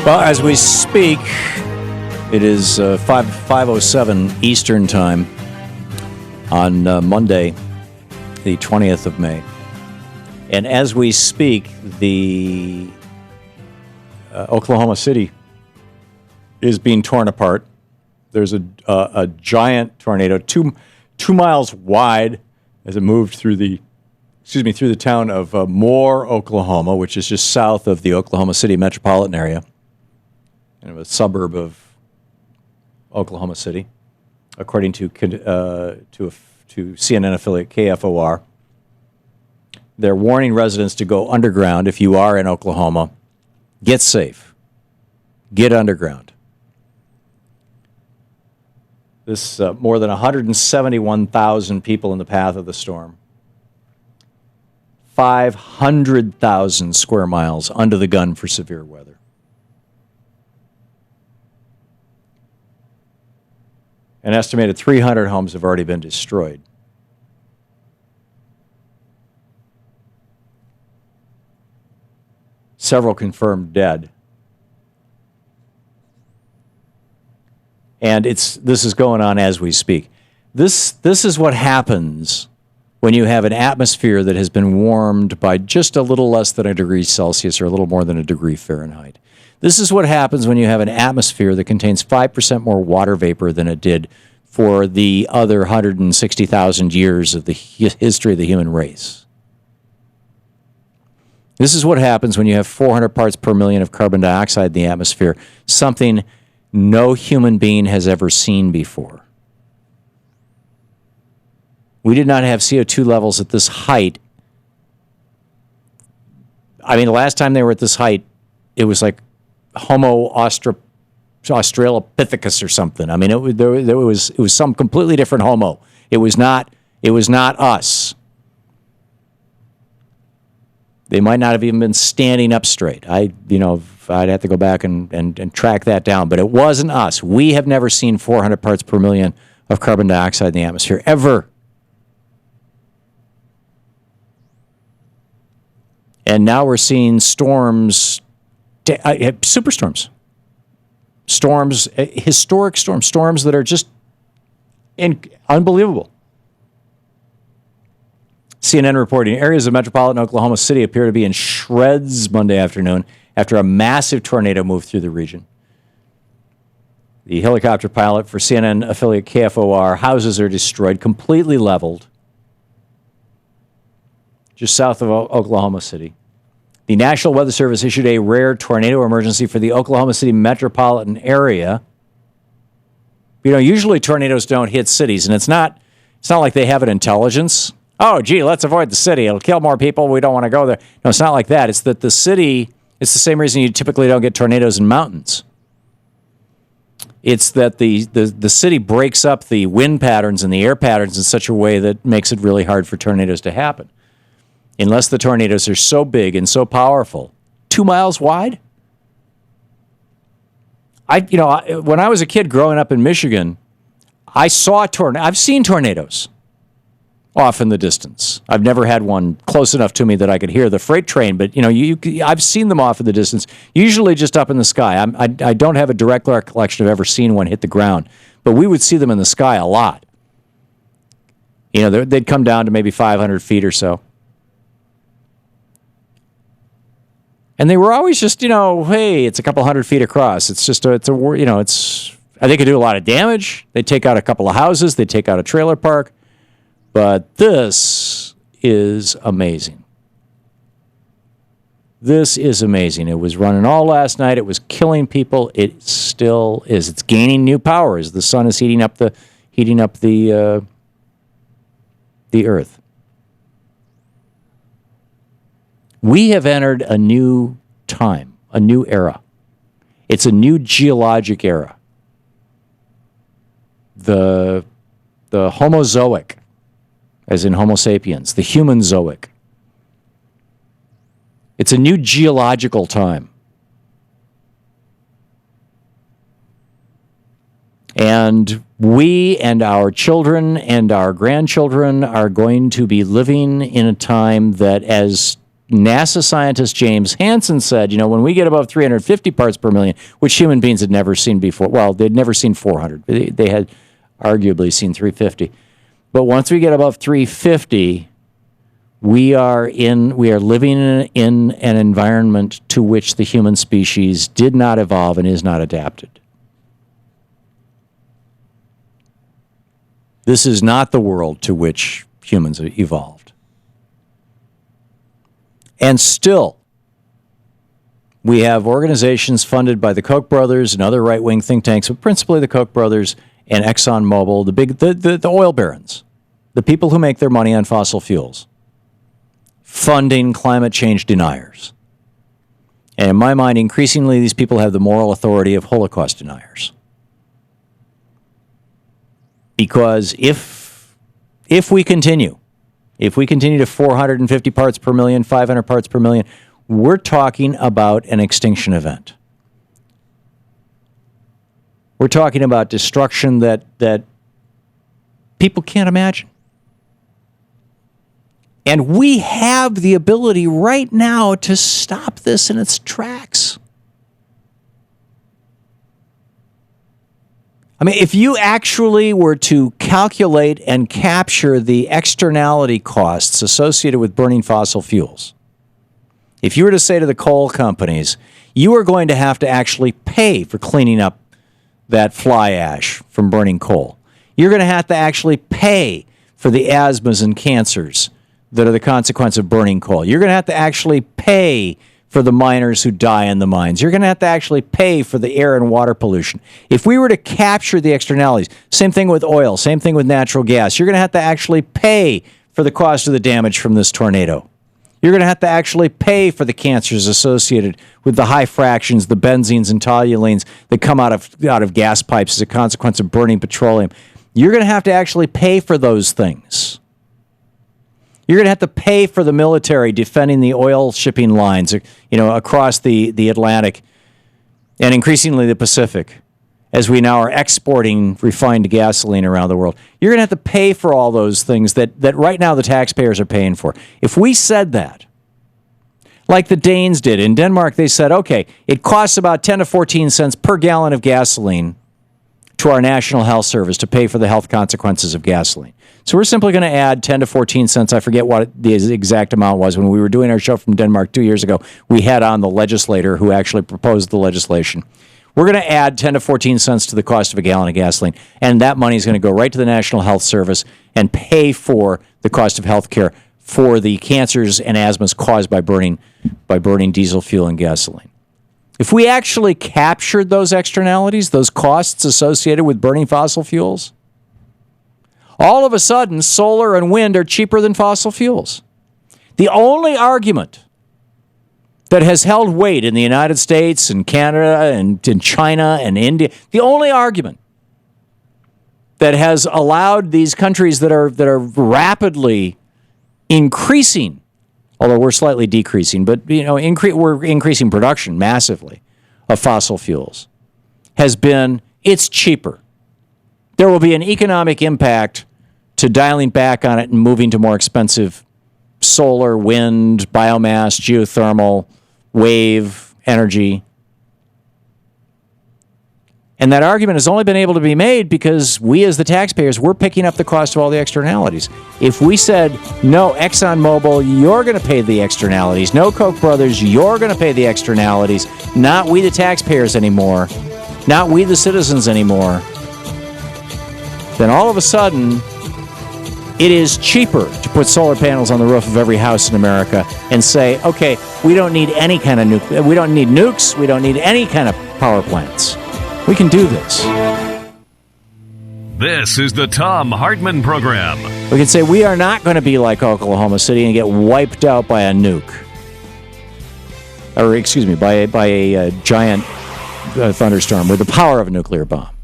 Well, as we speak, it is 5:07 Eastern Time on Monday, the 20th of May. And as we speak, the Oklahoma City is being torn apart. There's a giant tornado, two miles wide, as it moved through the town of Moore, Oklahoma, which is just south of the Oklahoma City metropolitan area, kind of a suburb of Oklahoma City, according to CNN affiliate KFOR. They're warning residents to go underground. If you are in Oklahoma, get safe. Get underground. This more than 171,000 people in the path of the storm. 500,000 square miles under the gun for severe weather. An estimated 300 homes have already been destroyed. Several confirmed dead. And this is going on as we speak. This is what happens when you have an atmosphere that has been warmed by just a little less than a degree Celsius or a little more than a degree Fahrenheit. This is what happens when you have an atmosphere that contains 5% more water vapor than it did for the other 160,000 years of the history of the human race. This is what happens when you have 400 parts per million of carbon dioxide in the atmosphere, something no human being has ever seen before. We did not have CO2 levels at this height. I mean, the last time they were at this height, it was like Homo australopithecus or something. I mean, it was some completely different Homo. It was not us. They might not have even been standing up straight. I'd have to go back and track that down, but it wasn't us. We have never seen 400 parts per million of carbon dioxide in the atmosphere, ever. And now we're seeing storms, superstorms, historic storms that are just unbelievable. CNN reporting areas of metropolitan Oklahoma City appear to be in shreds Monday afternoon after a massive tornado moved through the region. The helicopter pilot for CNN affiliate KFOR, houses are destroyed, completely leveled, just south of Oklahoma City. The National Weather Service issued a rare tornado emergency for the Oklahoma City metropolitan area. Usually tornadoes don't hit cities, and it's not like they have an intelligence. Oh, gee, let's avoid the city. It'll kill more people. We don't want to go there. No, it's not like that. It's that the city, it's the same reason you typically don't get tornadoes in mountains. It's that the city breaks up the wind patterns and the air patterns in such a way that makes it really hard for tornadoes to happen. Unless the tornadoes are so big and so powerful. 2 miles wide? When I was a kid growing up in Michigan, I've seen tornadoes off in the distance. I've never had one close enough to me that I could hear the freight train, but I've seen them off in the distance, usually just up in the sky. I don't have a direct recollection of ever seeing one hit the ground, but we would see them in the sky a lot. They'd come down to maybe 500 feet or so. And they were always just, hey, it's a couple hundred feet across. It's just, they could do a lot of damage. They take out a couple of houses. They take out a trailer park. But this is amazing. This is amazing. It was running all last night. It was killing people. It still is. It's gaining new power as the sun is heating up the earth. We have entered a new time, a new era. It's a new geologic era. The Homozoic, as in Homo sapiens, the human zoic. It's a new geological time. And we and our children and our grandchildren are going to be living in a time that, as NASA scientist James Hansen said, when we get above 350 parts per million, which human beings had never seen before, well, they'd never seen 400. They had arguably seen 350. But once we get above 350, we are living in an environment to which the human species did not evolve and is not adapted. This is not the world to which humans evolved. And still, we have organizations funded by the Koch brothers and other right-wing think tanks, but principally the Koch brothers and ExxonMobil, the oil barons, the people who make their money on fossil fuels, funding climate change deniers. And in my mind, increasingly, these people have the moral authority of Holocaust deniers. Because if we continue to 450 parts per million, 500 parts per million, we're talking about an extinction event. We're talking about destruction that people can't imagine. And we have the ability right now to stop this in its tracks. I mean, if you actually were to calculate and capture the externality costs associated with burning fossil fuels, if you were to say to the coal companies, you are going to have to actually pay for cleaning up that fly ash from burning coal. You're going to have to actually pay for the asthmas and cancers that are the consequence of burning coal. You're going to have to actually pay for the miners who die in the mines. You're going to have to actually pay for the air and water pollution. If we were to capture the externalities, same thing with oil, same thing with natural gas, you're going to have to actually pay for the cost of the damage from this tornado. You're going to have to actually pay for the cancers associated with the high fractions, the benzenes and toluenes that come out of gas pipes as a consequence of burning petroleum. You're going to have to actually pay for those things. You're going to have to pay for the military defending the oil shipping lines, across the Atlantic and increasingly the Pacific, as we now are exporting refined gasoline around the world. You're going to have to pay for all those things that right now the taxpayers are paying for. If we said that, like the Danes did in Denmark, they said, okay, it costs about 10 to 14 cents per gallon of gasoline to our National Health Service to pay for the health consequences of gasoline. So we're simply going to add 10 to 14 cents. I forget what the exact amount was. When we were doing our show from Denmark 2 years ago, we had on the legislator who actually proposed the legislation. We're going to add 10 to 14 cents to the cost of a gallon of gasoline, and that money is going to go right to the National Health Service and pay for the cost of health care for the cancers and asthmas caused by burning diesel fuel and gasoline. If we actually captured those externalities, those costs associated with burning fossil fuels, all of a sudden, solar and wind are cheaper than fossil fuels. The only argument that has held weight in the United States and Canada and in China and India, the only argument that has allowed these countries that are rapidly increasing, although we're slightly decreasing, but we're increasing production massively of fossil fuels, has been it's cheaper. There will be an economic impact to dialing back on it and moving to more expensive solar, wind, biomass, geothermal, wave energy. And that argument has only been able to be made because we as the taxpayers, we're picking up the cost of all the externalities. If we said, no, ExxonMobil, you're going to pay the externalities. No, Koch brothers, you're going to pay the externalities. Not we the taxpayers anymore. Not we the citizens anymore. Then all of a sudden, it is cheaper to put solar panels on the roof of every house in America and say, okay, we don't need any kind of we don't need nukes, we don't need any kind of power plants. We can do this. This is the Thom Hartmann Program. We can say we are not going to be like Oklahoma City and get wiped out by a nuke. Or, by a giant thunderstorm with the power of a nuclear bomb.